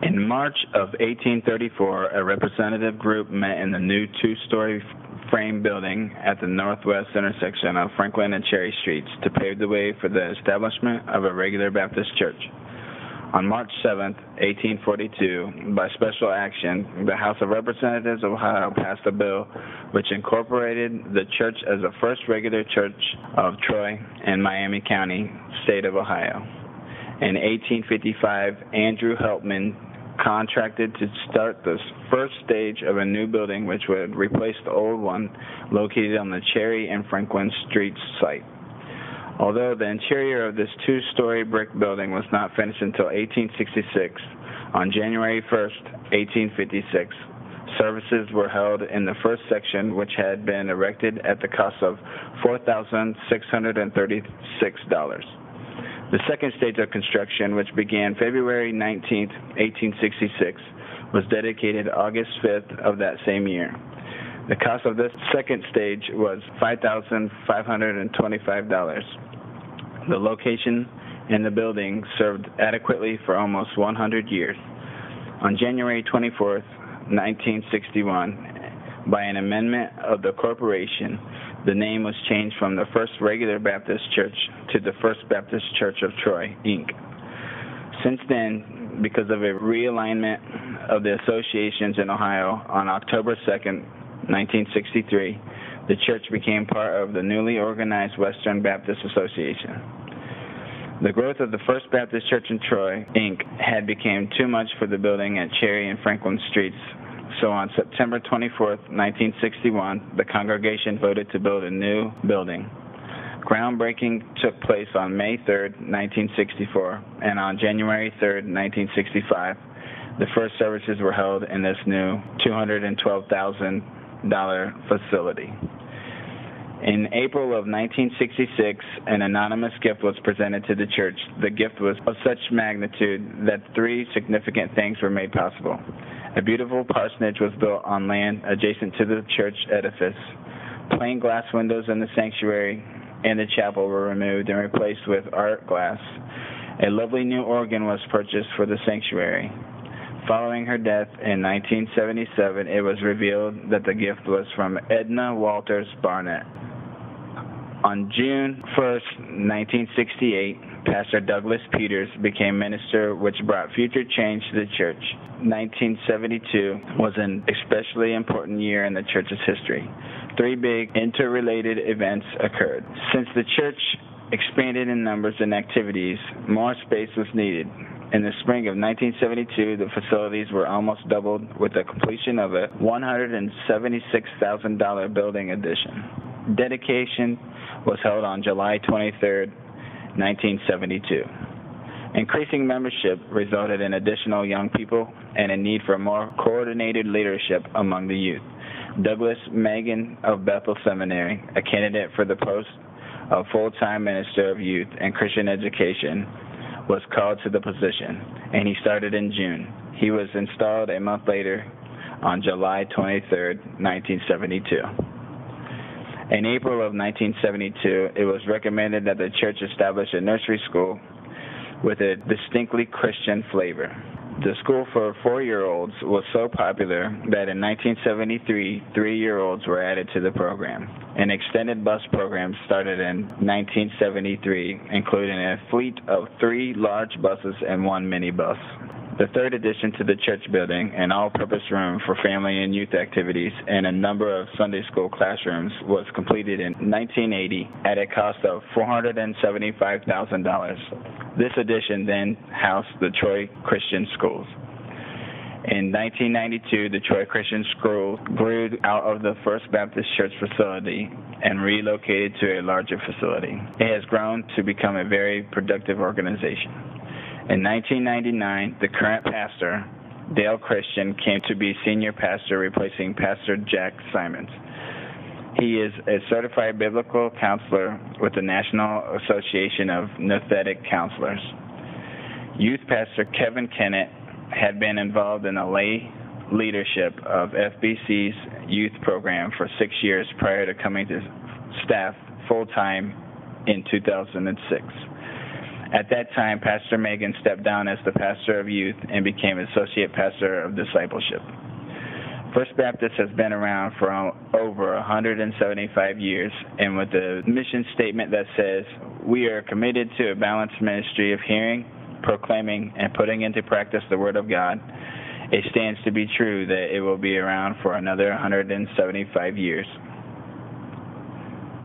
In March of 1834, a representative group met in the new two-story frame building at the northwest intersection of Franklin and Cherry Streets to pave the way for the establishment of a regular Baptist church. On March 7, 1842, by special action, the House of Representatives of Ohio passed a bill which incorporated the church as the first regular church of Troy and Miami County, state of Ohio. In 1855, Andrew Helpman contracted to start the first stage of a new building which would replace the old one located on the Cherry and Franklin Street site. Although the interior of this two-story brick building was not finished until 1866, on January 1st, 1856, services were held in the first section, which had been erected at the cost of $4,636. The second stage of construction, which began February 19, 1866, was dedicated August 5th of that same year. The cost of this second stage was $5,525. The location and the building served adequately for almost 100 years. On January 24, 1961, by an amendment of the corporation, the name was changed from the First Regular Baptist Church to the First Baptist Church of Troy, Inc. Since then, because of a realignment of the associations in Ohio on October 2, 1963, the church became part of the newly organized Western Baptist Association. The growth of the First Baptist Church in Troy, Inc. had become too much for the building at Cherry and Franklin Streets, so on September 24, 1961, the congregation voted to build a new building. Groundbreaking took place on May 3, 1964, and on January 3, 1965, the first services were held in this new $212,000 facility. In April of 1966, an anonymous gift was presented to the church. The gift was of such magnitude that three significant things were made possible. A beautiful parsonage was built on land adjacent to the church edifice. Plain glass windows in the sanctuary and the chapel were removed and replaced with art glass. A lovely new organ was purchased for the sanctuary. Following her death in 1977, it was revealed that the gift was from Edna Walters Barnett. On June 1st, 1968, Pastor Douglas Peters became minister, which brought future change to the church. 1972 was an especially important year in the church's history. Three big interrelated events occurred. Since the church expanded in numbers and activities, more space was needed. In the spring of 1972, the facilities were almost doubled with the completion of a $176,000 building addition. Dedication was held on July 23, 1972. Increasing membership resulted in additional young people and a need for more coordinated leadership among the youth. Douglas Megan of Bethel Seminary, a candidate for the post of full-time minister of youth and Christian education, was called to the position, and he started in June. He was installed a month later on July 23, 1972. In April of 1972, it was recommended that the church establish a nursery school with a distinctly Christian flavor. The school for 4-year-olds was so popular that in 1973, 3-year-olds were added to the program. An extended bus program started in 1973, including a fleet of 3 large buses and 1 minibus. The third addition to the church building, an all-purpose room for family and youth activities, and a number of Sunday school classrooms, was completed in 1980 at a cost of $475,000. This addition then housed the Troy Christian Schools. In 1992, the Troy Christian School grew out of the First Baptist Church facility and relocated to a larger facility. It has grown to become a very productive organization. In 1999, the current pastor, Dale Christian, came to be senior pastor, replacing Pastor Jack Simons. He is a certified biblical counselor with the National Association of Nouthetic Counselors. Youth pastor Kevin Kennett had been involved in the lay leadership of FBC's youth program for 6 years prior to coming to staff full-time in 2006. At that time, Pastor Megan stepped down as the pastor of youth and became associate pastor of discipleship. First Baptist has been around for over 175 years, and with a mission statement that says, "We are committed to a balanced ministry of hearing, proclaiming, and putting into practice the Word of God," it stands to be true that it will be around for another 175 years.